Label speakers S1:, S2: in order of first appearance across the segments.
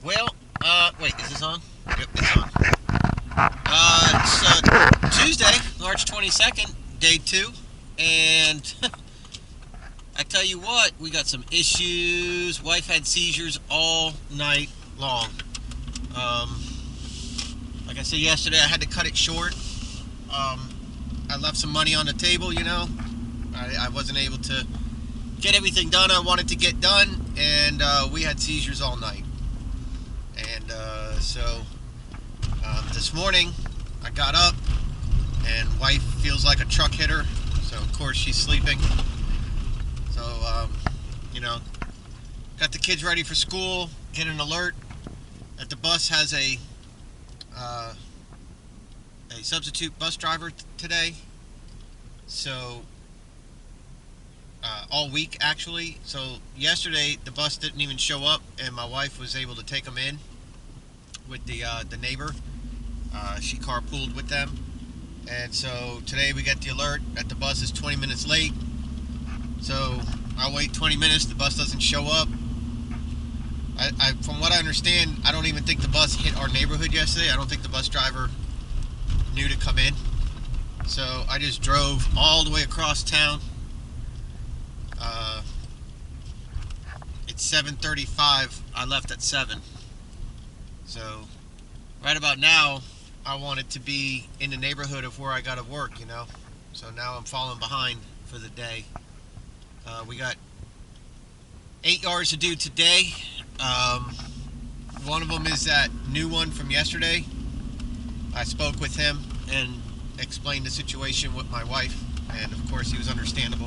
S1: Well, wait, is this on? Yep, it's on. It's Tuesday, March 22nd, day two, and I tell you what, we got some issues. Wife had seizures all night long. Um, like I said yesterday, I had to cut it short. Um, I left some money on the table, you know. I wasn't able to get everything done I wanted to get done, and we had seizures all night. And this morning, I got up, and wife feels like a truck hit her, so of course she's sleeping. So, you know, got the kids ready for school, get an alert that the bus has a substitute bus driver today. So, all week actually. So yesterday the bus didn't even show up, and my wife was able to take them in with the neighbor. She carpooled with them, and so today we got the alert that the bus is 20 minutes late. So I'll wait 20 minutes. The bus doesn't show up. From what I understand, I don't even think the bus hit our neighborhood yesterday. I don't think the bus driver knew to come in. So I just drove all the way across town. It's 7:35. I left at 7. So right about now, I wanted to be in the neighborhood of where I got to work, you know. So now I'm falling behind for the day. We got 8 yards to do today. One of them is that new one from yesterday. I spoke with him and explained the situation with my wife, and of course he was understanding.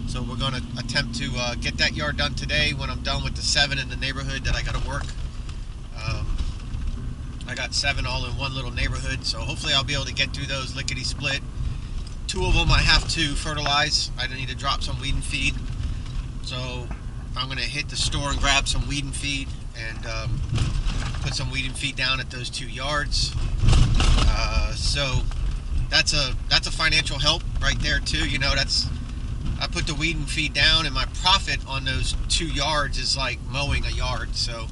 S1: So we're going to attempt to get that yard done today when I'm done with the 7 in the neighborhood that I got to work. I got 7 all in one little neighborhood, so hopefully I'll be able to get through those lickety-split. 2 of them I have to fertilize. I need to drop some weed and feed. So I'm going to hit the store and grab some weed and feed, and put some weed and feed down at those 2 yards. So that's a financial help right there too. You know, I put the weed and feed down, and my profit on those 2 yards is like mowing a yard. So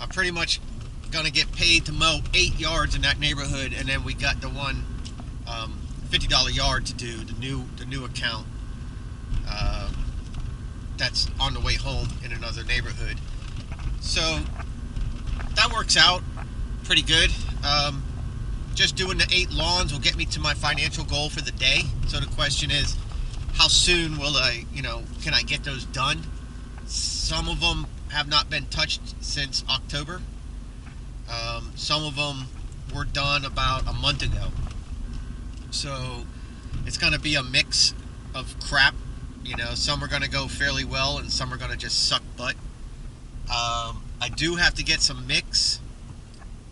S1: I'm pretty much gonna get paid to mow 8 yards in that neighborhood, and then we got the one $50 yard to do the new account that's on the way home in another neighborhood. So that works out pretty good. Just doing the 8 lawns will get me to my financial goal for the day. So the question is, how soon will can I get those done? Some of them have not been touched since October. Some of them were done about a month ago. So it's going to be a mix of crap. You know, some are going to go fairly well, and some are going to just suck butt. I do have to get some mix.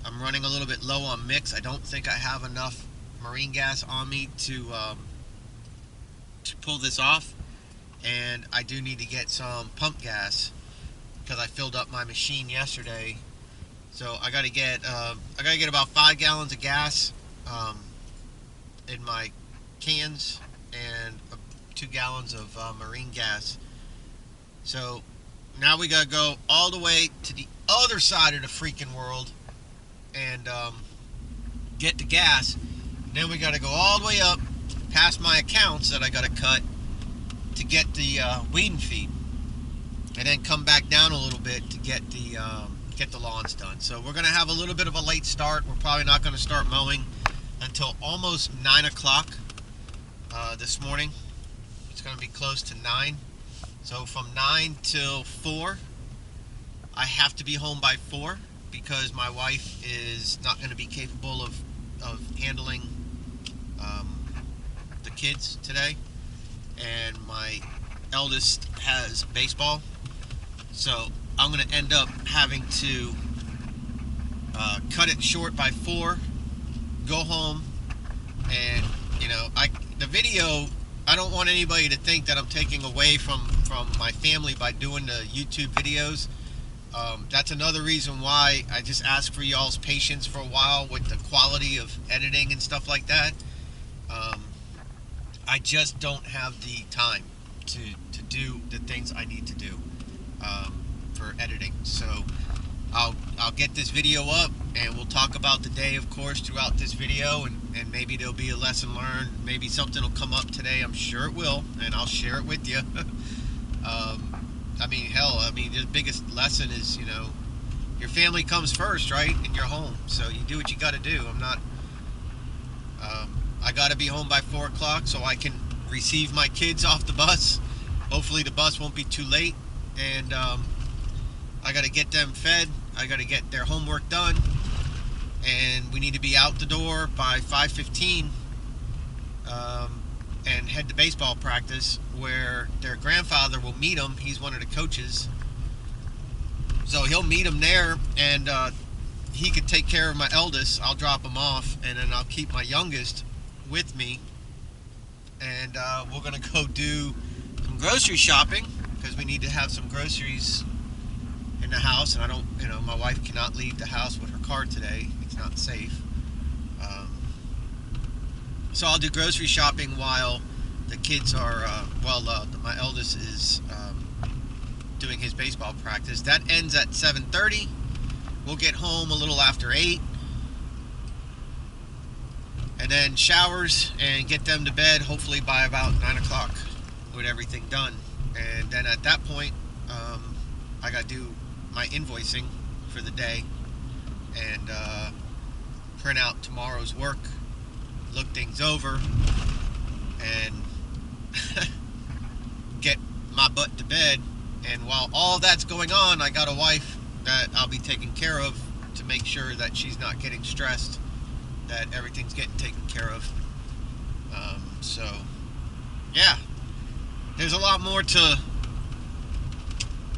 S1: I'm running a little bit low on mix. I don't think I have enough marine gas on me to pull this off, and I do need to get some pump gas because I filled up my machine yesterday. So I got to get about 5 gallons of gas in my cans, and 2 gallons of marine gas. So now we gotta go all the way to the other side of the freaking world and get the gas. And then we gotta go all the way up past my accounts that I gotta cut to get the weed and feed, and then come back down a little bit to get the lawns done. So we're gonna have a little bit of a late start. We're probably not gonna start mowing until almost 9 o'clock this morning. It's gonna be close to 9. So from 9 till 4, I have to be home by 4 because my wife is not going to be capable of handling the kids today, and my eldest has baseball. So I'm going to end up having to cut it short by 4, go home, and the video, I don't want anybody to think that I'm taking away from my family by doing the YouTube videos. That's another reason why I just ask for y'all's patience for a while with the quality of editing and stuff like that. I just don't have the time to do the things I need to do for editing. So I'll get this video up, and we'll talk about the day, of course, throughout this video, and maybe there'll be a lesson learned. Maybe something will come up today. I'm sure it will, and I'll share it with you. I mean, hell, the biggest lesson is, your family comes first, right, in your home. So you do what you got to do. I got to be home by 4 o'clock so I can receive my kids off the bus. Hopefully the bus won't be too late, and I got to get them fed. I got to get their homework done, and we need to be out the door by 5:15 and head to baseball practice, where their grandfather will meet them. He's one of the coaches, so he'll meet them there, and he could take care of my eldest. I'll drop him off, and then I'll keep my youngest with me, and we're gonna go do some grocery shopping, because we need to have some groceries in the house, and I don't, my wife cannot leave the house with her car today. It's not safe. So I'll do grocery shopping while the kids are, my eldest is doing his baseball practice. That ends at 7:30. We'll get home a little after 8. And then showers and get them to bed, hopefully by about 9 o'clock with everything done. And then at that point, I got to do my invoicing for the day, and print out tomorrow's work, look things over, and get my butt to bed. And while all that's going on, I got a wife that I'll be taking care of to make sure that she's not getting stressed, that everything's getting taken care of. So yeah, there's a lot more to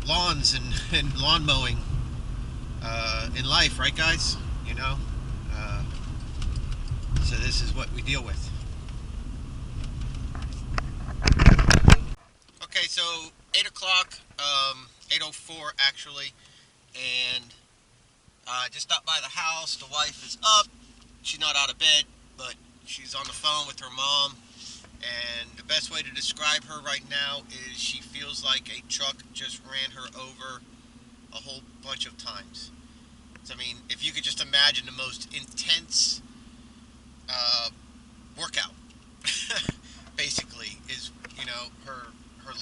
S1: lawns and lawn mowing in life, right, guys? So this is what we deal with. Okay, so 8 o'clock, 8:04 actually, and I just stopped by the house. The wife is up. She's not out of bed, but she's on the phone with her mom, and the best way to describe her right now is she feels like a truck just ran her over a whole bunch of times. So, if you could just imagine the most intense workout, basically, is, her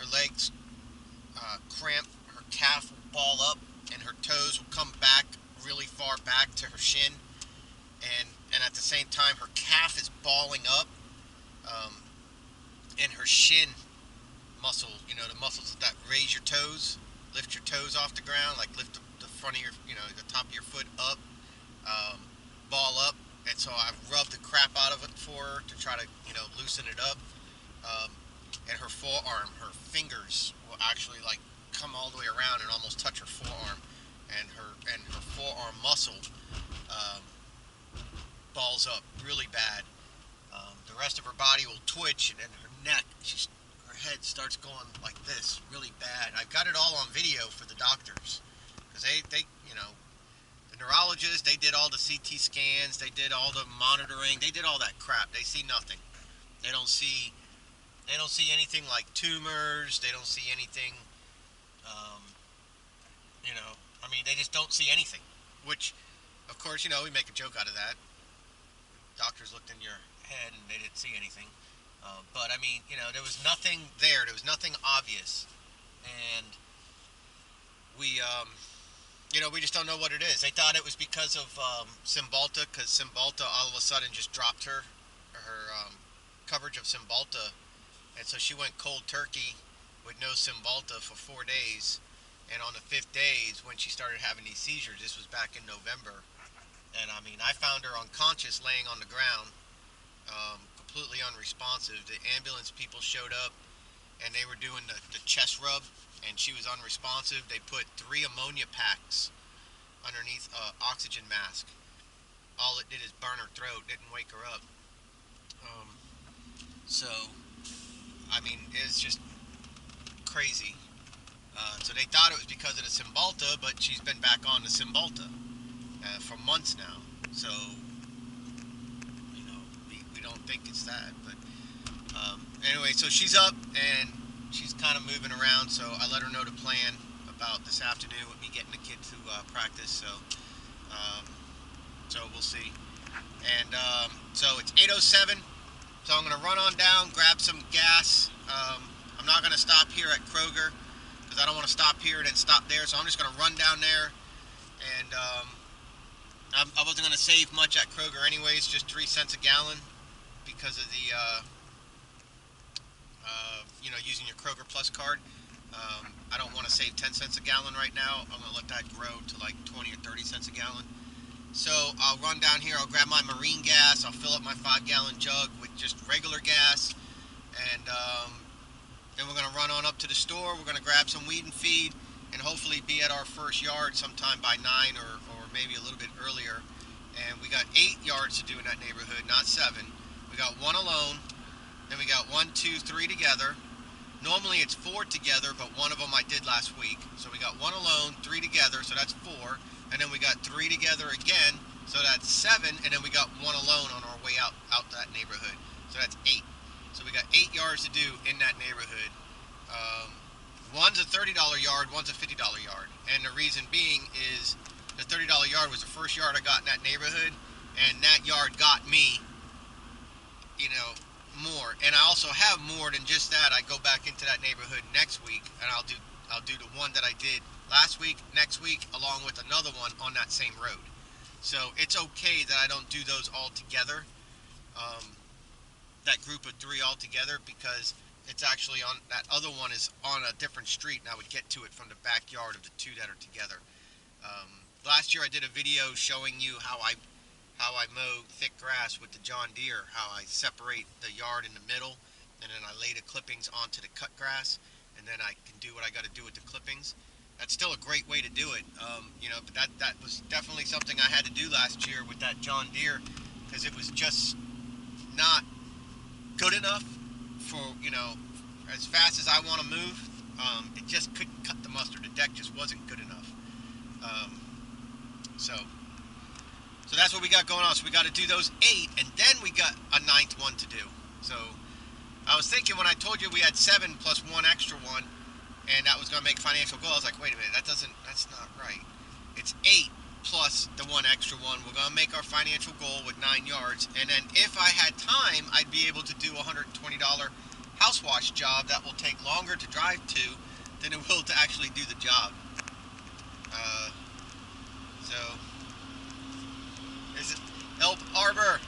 S1: legs cramp, her calf will ball up, and her toes will come back really far back to her shin, and at the same time her calf is balling up, and her shin muscle, the muscles that raise your toes, lift your toes off the ground, like lift the front of your, the top of your foot up, ball up. And so I've rubbed the crap out of it for her to try to, loosen it up. And her forearm, her fingers will actually come all the way around and almost touch her forearm, and her forearm muscle balls up really bad. The rest of her body will twitch, and then her neck, her head starts going like this, really bad. I've got it all on video for the doctors, because they the neurologists, they did all the CT scans, they did all the monitoring, they did all that crap. They see nothing. They don't see anything like tumors. They don't see anything. They just don't see anything. Which, of course, we make a joke out of that. Doctors looked in your head and they didn't see anything. But there was nothing there. There was nothing obvious, and we just don't know what it is. They thought it was because of Cymbalta, because Cymbalta all of a sudden just dropped her coverage of Cymbalta, and so she went cold turkey with no Cymbalta for 4 days, and on the 5th day is when she started having these seizures. This was back in November, and I found her unconscious laying on the ground, completely unresponsive. The ambulance people showed up, and they were doing the chest rub, and she was unresponsive. They put 3 ammonia packs underneath an oxygen mask. All it did is burn her throat, didn't wake her up. It's just crazy. So they thought it was because of the Cymbalta, but she's been back on the Cymbalta for months now. So, we don't think it's that. But anyway, so she's up and she's kind of moving around, so I let her know the plan about this afternoon with me getting the kid to practice. So we'll see. And so it's 8:07. So I'm going to run on down, grab some gas. I'm not going to stop here at Kroger because I don't want to stop here and then stop there. So I'm just going to run down there. And I wasn't going to save much at Kroger anyways, just 3 cents a gallon because of the, using your Kroger Plus card. I don't want to save 10 cents a gallon right now. I'm going to let that grow to like 20 or 30 cents a gallon. So I'll run down here, I'll grab my marine gas, I'll fill up my 5-gallon jug with just regular gas, and then we're going to run on up to the store. We're going to grab some weed and feed, and hopefully be at our first yard sometime by 9 or maybe a little bit earlier. And we got 8 yards to do in that neighborhood, not 7. We got 1 alone, then we got 1, 2, 3 together. Normally it's 4 together, but one of them I did last week. So we got 1 alone, 3 together, so that's 4. And then we got 3 together again, so that's 7. And then we got 1 alone on our way out that neighborhood, so that's 8. So we got 8 yards to do in that neighborhood. One's a $30 yard, one's a $50 yard. And the reason being is the $30 yard was the first yard I got in that neighborhood, and that yard got me, more. And I also have more than just that. I go back into that neighborhood next week, and I'll do the one that I did last week, next week, along with another one on that same road. So it's okay that I don't do those all together, that group of 3 all together, because it's actually on, that other one is on a different street, and I would get to it from the backyard of the 2 that are together. Last year I did a video showing you how I mow thick grass with the John Deere, how I separate the yard in the middle, and then I lay the clippings onto the cut grass, and then I can do what I got to do with the clippings. That's still a great way to do it, but that was definitely something I had to do last year with that John Deere, because it was just not good enough for, as fast as I want to move. It just couldn't cut the mustard. The deck just wasn't good enough. So that's what we got going on. So we got to do those 8, and then we got a 9th one to do. So I was thinking when I told you we had 7 plus 1 extra one, and that was going to make financial goal, I was like, wait a minute, that's not right. It's 8 plus the 1 extra one. We're going to make our financial goal with 9 yards, and then if I had time, I'd be able to do a $120 house wash job that will take longer to drive to than it will to actually do the job. Is it Elk Arbor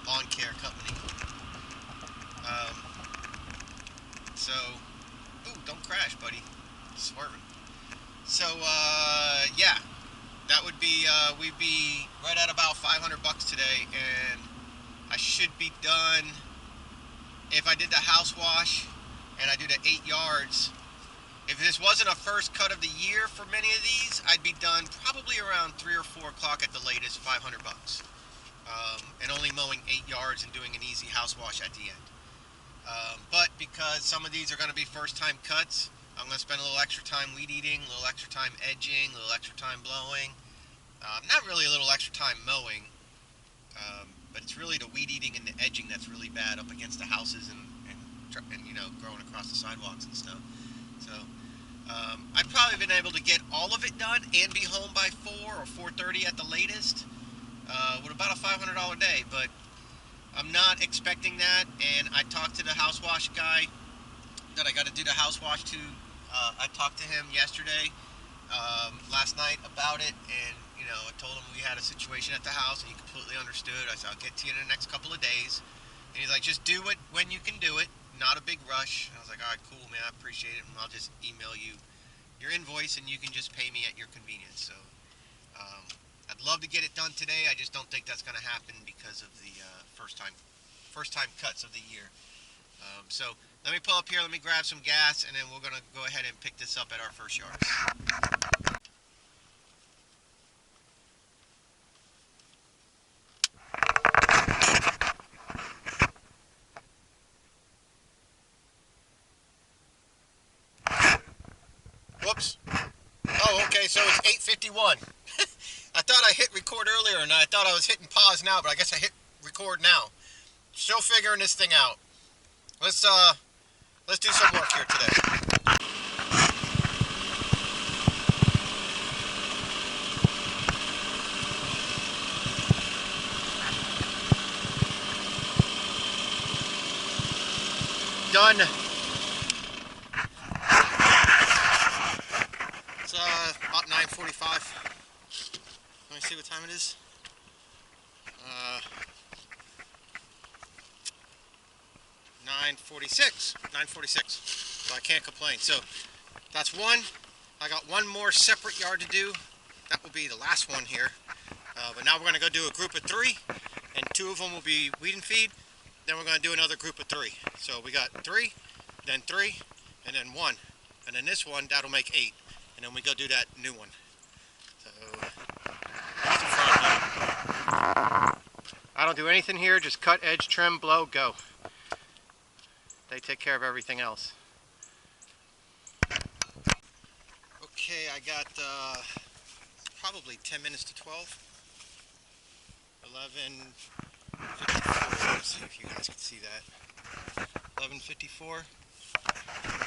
S1: Lawn Care Company? Don't crash, buddy. Swerving. So, yeah, that would be, we'd be right at about $500 today, and I should be done. If I did the house wash and I do the 8 yards, if this wasn't a first cut of the year for many of these, I'd be done probably around 3 or 4 o'clock at the latest, $500. And only mowing 8 yards and doing an easy house wash at the end. But because some of these are going to be first-time cuts, I'm going to spend a little extra time weed eating, a little extra time edging, a little extra time blowing. Not really a little extra time mowing, but it's really the weed eating and the edging that's really bad up against the houses and growing across the sidewalks and stuff. So I've probably been able to get all of it done and be home by 4 or 4:30 at the latest, with about a $500 day, but I'm not expecting that. And I talked to the house wash guy that I got to do the house wash to. I talked to him yesterday, last night about it, and I told him we had a situation at the house, and he completely understood. I said, I'll get to you in the next couple of days. And he's like, just do it when you can do it, not a big rush. And I was like, all right, cool, man, I appreciate it, and I'll just email you your invoice, and you can just pay me at your convenience. So I'd love to get it done today. I just don't think that's going to happen because of the first time cuts of the year. So let me pull up here, let me grab some gas, and then we're going to go ahead and pick this up at our first yard. Whoops. Oh, okay, so it's 8:51. I thought I hit record earlier, and I thought I was hitting pause now, but I guess I hit record now. Still figuring this thing out. Let's do some work here today. done. It's about 9:45. Let me see what time it is. 9:46. 9:46. So I can't complain. So that's one. I got one more separate yard to do. That will be the last one here. But now we're going to go do a group of 3, and 2 of them will be weed and feed. Then we're going to do another group of 3. So we got 3, then 3, and then 1. And then this one, that'll make 8. And then we go do that new one. So that's the front one. I don't do anything here, just cut, edge, trim, blow, go. They take care of everything else. Okay, I got probably 10 minutes to 12. 11:54. Let's see if you guys can see that. 11:54.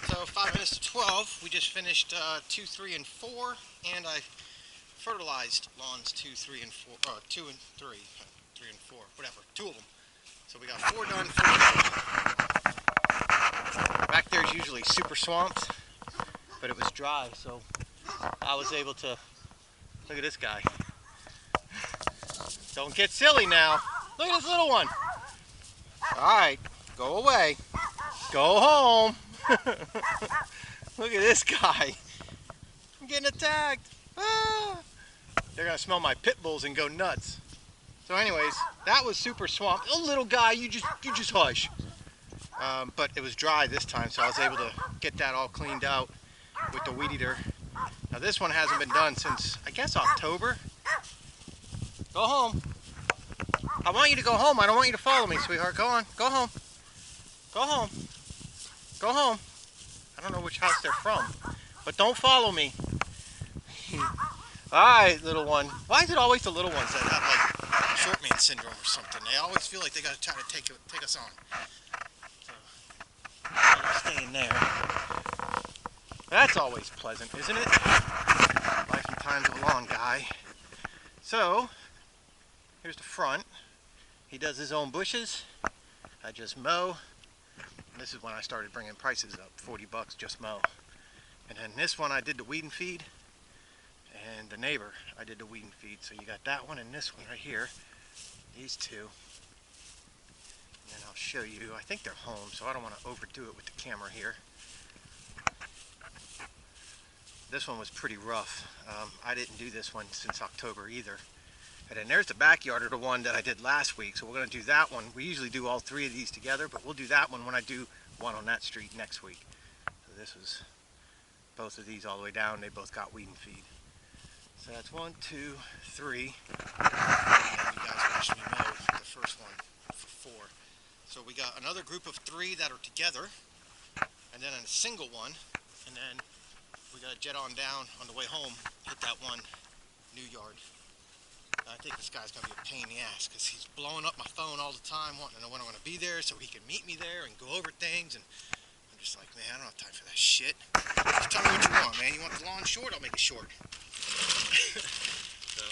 S1: So 5 minutes to 12. We just finished 2, 3, and 4, and I fertilized lawns 2, 3, and 4. 2 and 3, 3 and 4, whatever. 2 of them. So we got 4 done. 4 done. Back there is usually super swamped, but it was dry, so I was able to. Look at this guy. Don't get silly now. Look at this little one. Alright, go away. Go home. Look at this guy. I'm getting attacked. Ah. They're going to smell my pit bulls and go nuts. So anyways, that was super swamped. Oh, little guy, you just hush. But it was dry this time, so I was able to get that all cleaned out with the weed eater. Now this one hasn't been done since, I guess, October. Go home. I want you to go home. I don't want you to follow me, sweetheart. Go on. Go home. Go home. Go home. I don't know which house they're from, but don't follow me. Alright, little one. Why is it always the little ones that have like short man syndrome or something? They always feel like they gotta try to take us on. So, I'm staying there. That's always pleasant, isn't it? Life and times of a lawn guy. So, here's the front. He does his own bushes. I just mow. And this is when I started bringing prices up. $40 just mow. And then this one I did the weed and feed. And the neighbor I did the weed and feed. So you got that one and this one right here. These 2. And then I'll show you. I think they're home, so I don't want to overdo it with the camera here. This one was pretty rough. I didn't do this one since October either. And then there's the backyard of the one that I did last week. So we're going to do that one. We usually do all 3 of these together, but we'll do that one when I do one on that street next week. So this was both of these all the way down. They both got weed and feed. So that's 1, 2, 3. And you guys watched me mow the first one for 4. So we got another group of 3 that are together, and then a single one, and then we got to jet on down on the way home, hit that one new yard. I think this guy's going to be a pain in the ass because he's blowing up my phone all the time, wanting to know when I'm going to be there so he can meet me there and go over things. And I'm just like, man, I don't have time for that shit. Just tell me what you want, man. You want the lawn short? I'll make it short. So,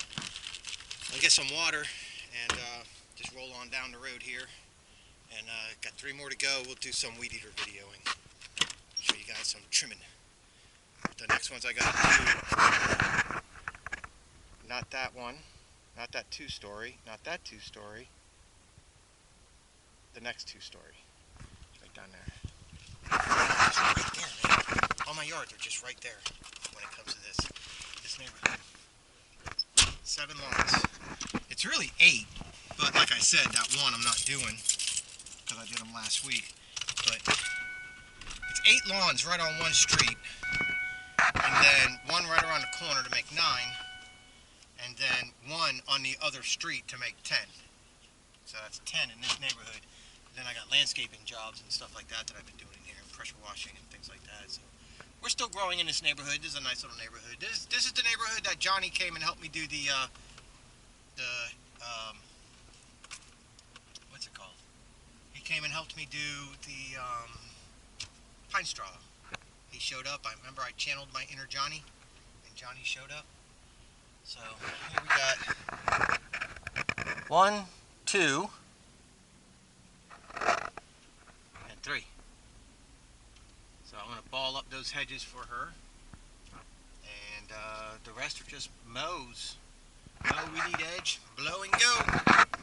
S1: I'll get some water and just roll on down the road here. And got 3 more to go. We'll do some weed eater videoing. Show you guys some trimming. The next ones I got to do. Not that one. Not that 2-story, not that 2-story. The next 2-story. Right down there. It's right there, man. All my yards are just right there when it comes to this neighborhood. 7 lawns. It's really 8, but like I said, that one I'm not doing because I did them last week. But it's 8 lawns right on one street, and then 1 right around the corner to make 9. And then 1 on the other street to make 10. So that's 10 in this neighborhood. And then I got landscaping jobs and stuff like that I've been doing in here, and pressure washing and things like that. So we're still growing in this neighborhood. This is a nice little neighborhood. This is the neighborhood that Johnny came and helped me do the what's it called? He came and helped me do the pine straw. He showed up. I remember I channeled my inner Johnny, and Johnny showed up. So here we got 1, 2, and 3. up those hedges for her, and the rest are just mows. Mow, weed eat edge, blow and go.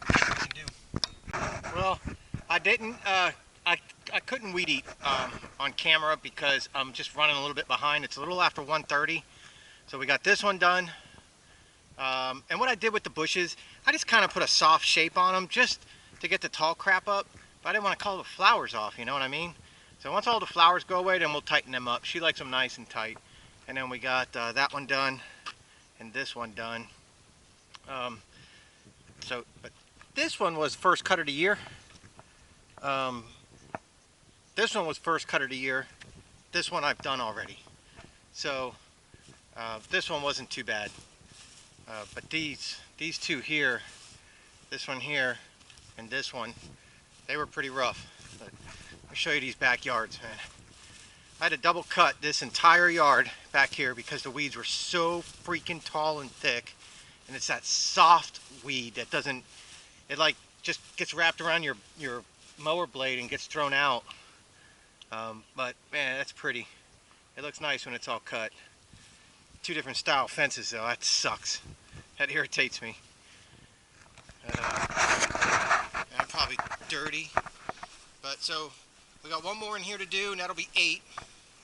S1: That's what we do. Well, I didn't. I couldn't weed eat on camera because I'm just running a little bit behind. It's a little after 1:30, so we got this one done. And what I did with the bushes, I just kind of put a soft shape on them just to get the tall crap up. But I didn't want to call the flowers off, you know what I mean? So once all the flowers go away, then we'll tighten them up. She likes them nice and tight. And then we got that one done and this one done. But this one was first cut of the year. This one was first cut of the year. This one I've done already. So this one wasn't too bad. But these two here, this one here and this one, they were pretty rough. But let me show you these backyards, man. I had to double cut this entire yard back here because the weeds were so freaking tall and thick. And it's that soft weed that doesn't, it like just gets wrapped around your mower blade and gets thrown out. But man, that's pretty. It looks nice when it's all cut. Two different style fences though, that sucks. That irritates me. I'm probably dirty. But so we got one more in here to do, and that'll be 8.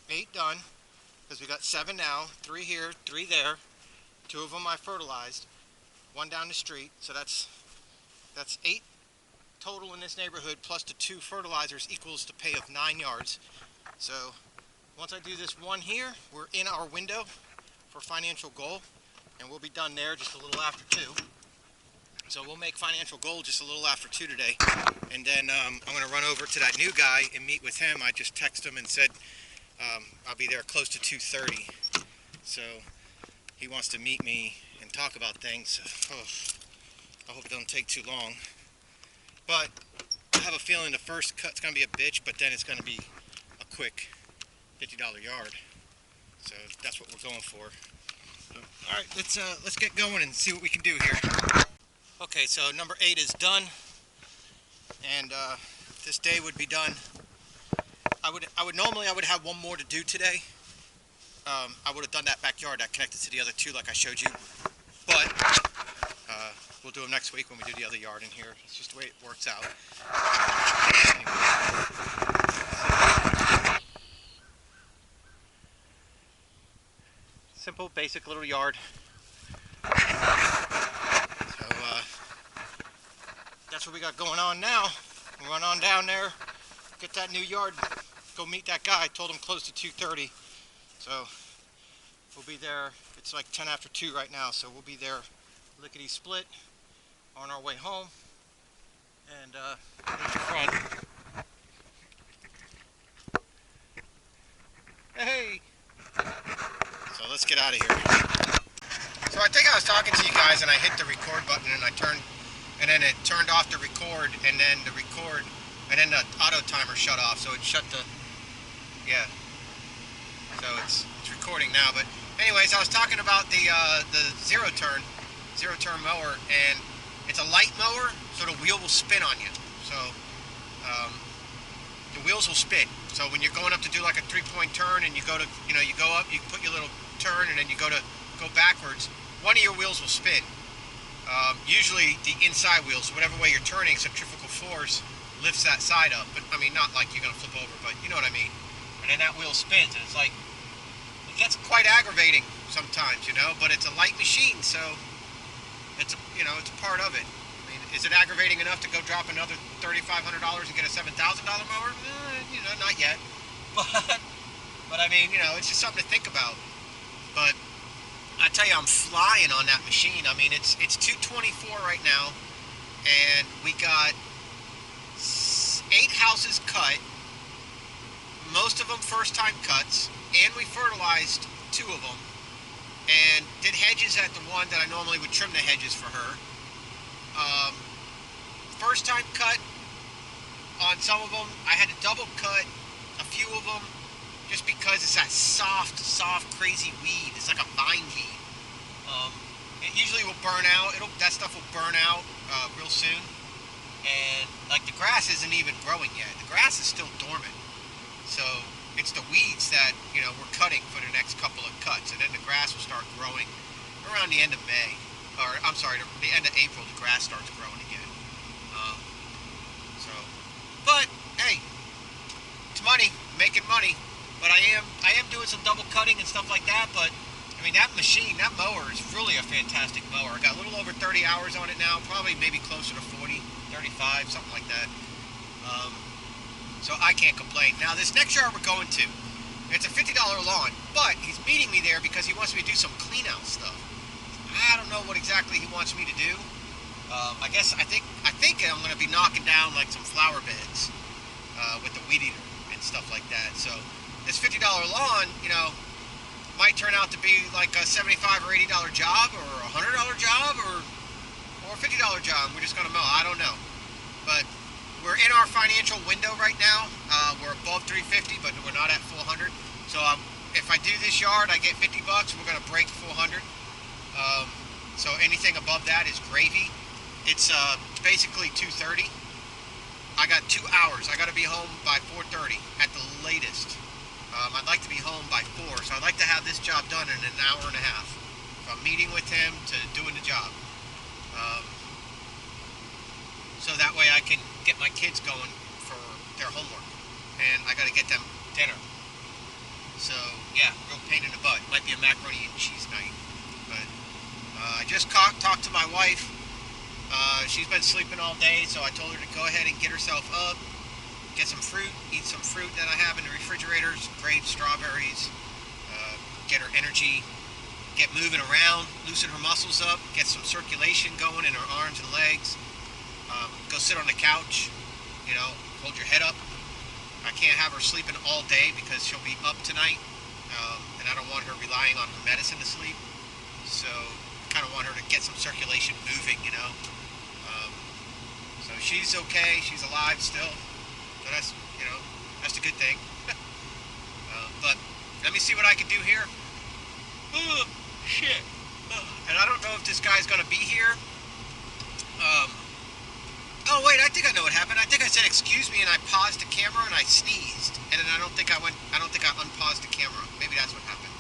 S1: 8 done. Because we got 7 now. 3 here, 3 there. 2 of them I fertilized. 1 down the street. So that's 8 total in this neighborhood, plus the 2 fertilizers equals the pay of 9 yards. So once I do this one here, we're in our window for financial goal, and we'll be done there just a little after 2. So we'll make financial goal just a little after 2 today, and then I'm going to run over to that new guy and meet with him. I just texted him and said I'll be there close to 2:30. So he wants to meet me and talk about things. I hope it doesn't take too long. But I have a feeling the first cut's going to be a bitch, but then it's going to be a quick $50 yard. So that's what we're going for. So, all right, let's get going and see what we can do here. Okay, so number 8 is done, and this day would be done. I would normally have one more to do today. I would have done that backyard that connected to the other 2 like I showed you, but we'll do them next week when we do the other yard in here. It's just the way it works out. Simple, basic little yard. So that's what we got going on now. We'll run on down there, get that new yard, go meet that guy. I told him close to 2:30. So we'll be there. It's like 10 after 2 right now, so we'll be there lickety split on our way home. And there's the front. Hey! So let's get out of here. So I think I was talking to you guys and I hit the record button and and then it turned off the record, and then the auto timer shut off, so it shut the, yeah. So it's recording now, but anyways, I was talking about the zero turn mower, and it's a light mower, so the wheel will spin on you. So the wheels will spin. So when you're going up to do like a 3-point turn, and you go to, you go up, you put your little turn, and then you go backwards, one of your wheels will spin. Usually the inside wheels, whatever way you're turning, centrifugal force lifts that side up. But I mean, not like you're gonna flip over, but you know what I mean. And then that wheel spins, and it's like, it gets quite aggravating sometimes, but it's a light machine, so it's it's a part of it. I mean, is it aggravating enough to go drop another $3,500 and get a $7,000 mower? Not yet. But I mean, it's just something to think about. But I tell you, I'm flying on that machine. I mean, it's 224 right now, and we got 8 houses cut. Most of them first-time cuts, and we fertilized 2 of them, and did hedges at the one that I normally would trim the hedges for her. First-time cut on some of them. I had to double cut a few of them just because it's that soft, crazy weed. It's like a vine weed. It usually will burn out. That stuff will burn out real soon. And like the grass isn't even growing yet. The grass is still dormant. So it's the weeds that, we're cutting for the next couple of cuts, and then the grass will start growing around the end of May, or I'm sorry, the end of April. The grass starts growing again. Um, so, but hey, it's money, making money. But I am doing some double cutting and stuff like that. But I mean, that machine, that mower is really a fantastic mower. I got a little over 30 hours on it now, probably maybe closer to 40, 35, something like that. So I can't complain. Now this next yard we're going to, it's a $50 lawn, but he's meeting me there because he wants me to do some clean out stuff. I don't know what exactly he wants me to do. I think I'm going to be knocking down like some flower beds with the weed eater and stuff like that. So this $50 lawn, might turn out to be like a $75 or $80 job, or a $100 job, or a $50 job. We're just going to mow. I don't know, but we're in our financial window right now. We're above 350, but we're not at 400. So if I do this yard, I get 50 bucks. We're going to break 400. So anything above that is gravy. It's basically 2:30. I got 2 hours. I got to be home by 4:30 at the latest. I'd like to be home by 4, so I'd like to have this job done in an hour and a half. From meeting with him to doing the job. So that way I can get my kids going for their homework. And I got to get them dinner. So, yeah, real pain in the butt. Might be a macaroni and cheese night. But I just talked to my wife. She's been sleeping all day, so I told her to go ahead and get herself up, get some fruit, eat some fruit that I have in the refrigerators, grapes, strawberries, get her energy, get moving around, loosen her muscles up, get some circulation going in her arms and legs. Go sit on the couch, hold your head up. I can't have her sleeping all day because she'll be up tonight, and I don't want her relying on her medicine to sleep. So I kind of want her to get some circulation moving, So she's okay, she's alive still. So that's a good thing. But let me see what I can do here. Oh, shit. And I don't know if this guy's going to be here. Oh wait, I think I know what happened. I think I said excuse me and I paused the camera and I sneezed, and then I don't think I unpaused the camera. Maybe that's what happened.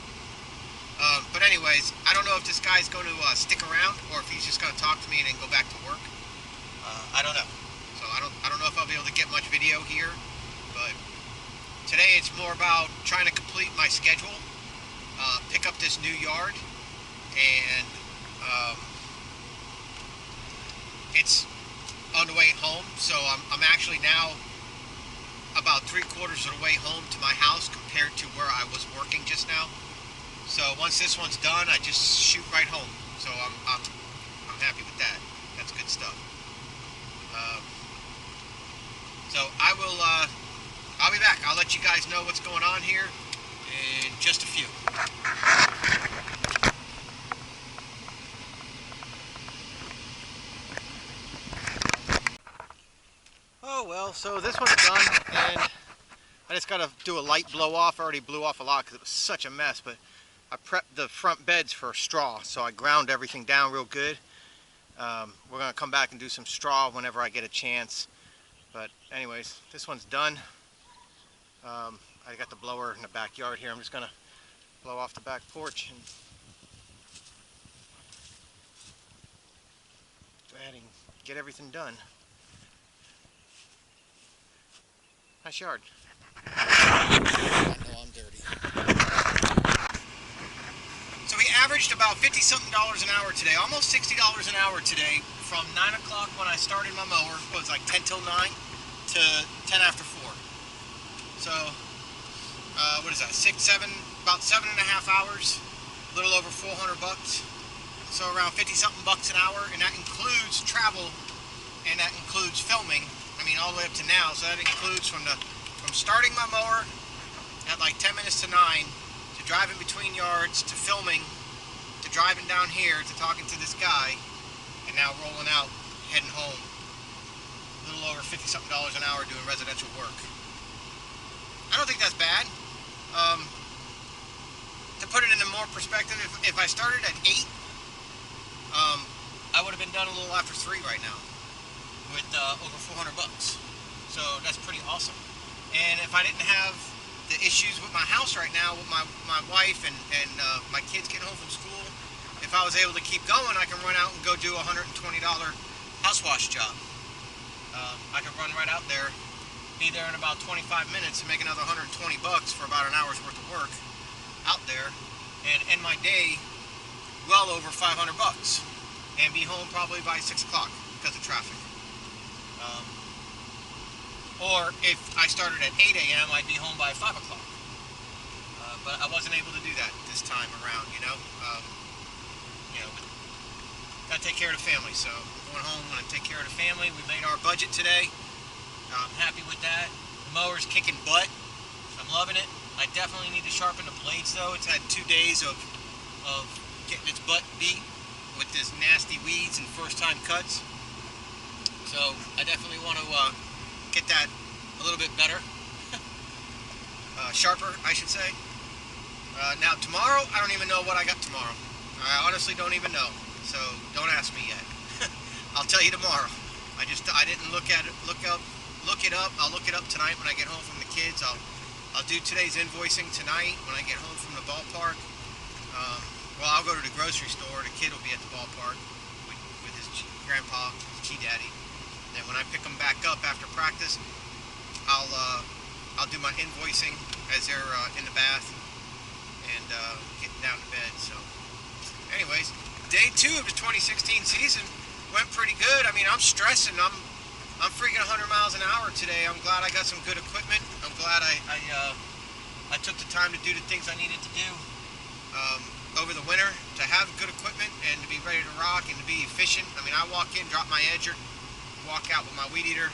S1: But anyways, I don't know if this guy's going to stick around or if he's just going to talk to me and then go back to work. I don't know. So I don't know if I'll be able to get much video here, but today it's more about trying to complete my schedule, pick up this new yard, and it's on the way home, so I'm actually now about 3/4 of the way home to my house compared to where I was working just now. So once this one's done, I just shoot right home. So I'm happy with that. That's good stuff. So I'll be back. I'll let you guys know what's going on here in just a few. Oh well, so this one's done, and I just got to do a light blow off. I already blew off a lot because it was such a mess, but I prepped the front beds for straw, so I ground everything down real good. We're going to come back and do some straw whenever I get a chance. But anyways, this one's done. I got the blower in the backyard here. I'm just going to blow off the back porch and go ahead and get everything done. Nice yard. I know I'm dirty. So we averaged about $50-something an hour today, almost $60 an hour today, from 9 o'clock when I started my mower. It was like 10 till 9 to 10 after 4. So, what is that? About 7.5 hours, a little over 400 bucks. So around 50-something bucks an hour, and that includes travel, and that includes filming. I mean, all the way up to now, so that includes from starting my mower at like 10 minutes to 9, to driving between yards, to filming, to driving down here, to talking to this guy, and now rolling out, heading home. A little over $50-something an hour doing residential work. I don't think that's bad. To put it into more perspective, if I started at 8, I would have been done a little after 3 right now, with over 400 bucks. So that's pretty awesome. And if I didn't have the issues with my house right now with my wife and my kids getting home from school. If I was able to keep going, I can run out and go do a $120 house wash job. I could run right out there, be there in about 25 minutes and make another $120 for about an hour's worth of work out there and end my day well over $500 and be home probably by 6 o'clock because of traffic. Or if I started at 8 a.m., I'd be home by 5 o'clock. But I wasn't able to do that this time around, you know. Gotta take care of the family, so I'm going home, gonna take care of the family. We made our budget today. I'm happy with that. The mower's kicking butt. I'm loving it. I definitely need to sharpen the blades though. It's had 2 days of getting its butt beat with this nasty weeds and first time cuts. So I definitely want to get that a little bit better. Sharper, I should say. Now tomorrow, I don't even know what I got tomorrow. I honestly don't even know. So don't ask me yet. I'll tell you tomorrow. I didn't look it up. I'll look it up tonight when I get home from the kids. I'll do today's invoicing tonight when I get home from the ballpark. Well, I'll go to the grocery store. The kid will be at the ballpark with his grandpa, his G-daddy. And when I pick them back up after practice, I'll do my invoicing as they're in the bath and getting down to bed. So, anyways, day 2 of the 2016 season went pretty good. I mean, I'm stressing. I'm freaking 100 miles an hour today. I'm glad I got some good equipment. I'm glad I took the time to do the things I needed to do over the winter to have good equipment and to be ready to rock and to be efficient. I mean, I walk in, drop my edger, walk out with my weed eater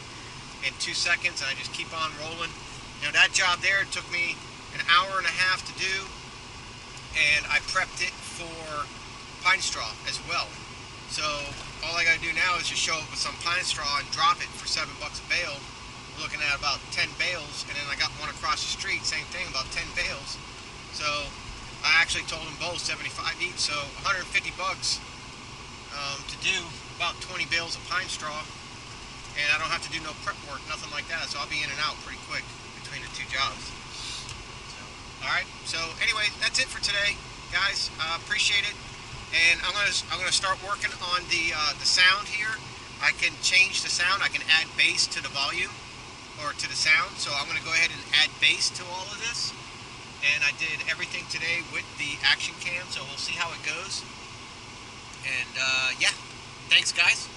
S1: in 2 seconds, and I just keep on rolling. You know, that job there took me an hour and a half to do, and I prepped it for pine straw as well. So all I got to do now is just show up with some pine straw and drop it for $7 a bale. We're looking at about 10 bales, and then I got one across the street, same thing, about 10 bales. So I actually told them both 75 each, so $150 to do about 20 bales of pine straw, and I don't have to do no prep work, nothing like that. So I'll be in and out pretty quick between the 2 jobs. So, all right. So anyway, that's it for today, guys. Appreciate it. And I'm gonna start working on the sound here. I can change the sound. I can add bass to the volume or to the sound. So I'm gonna go ahead and add bass to all of this. And I did everything today with the action cam, so we'll see how it goes. And yeah, thanks guys.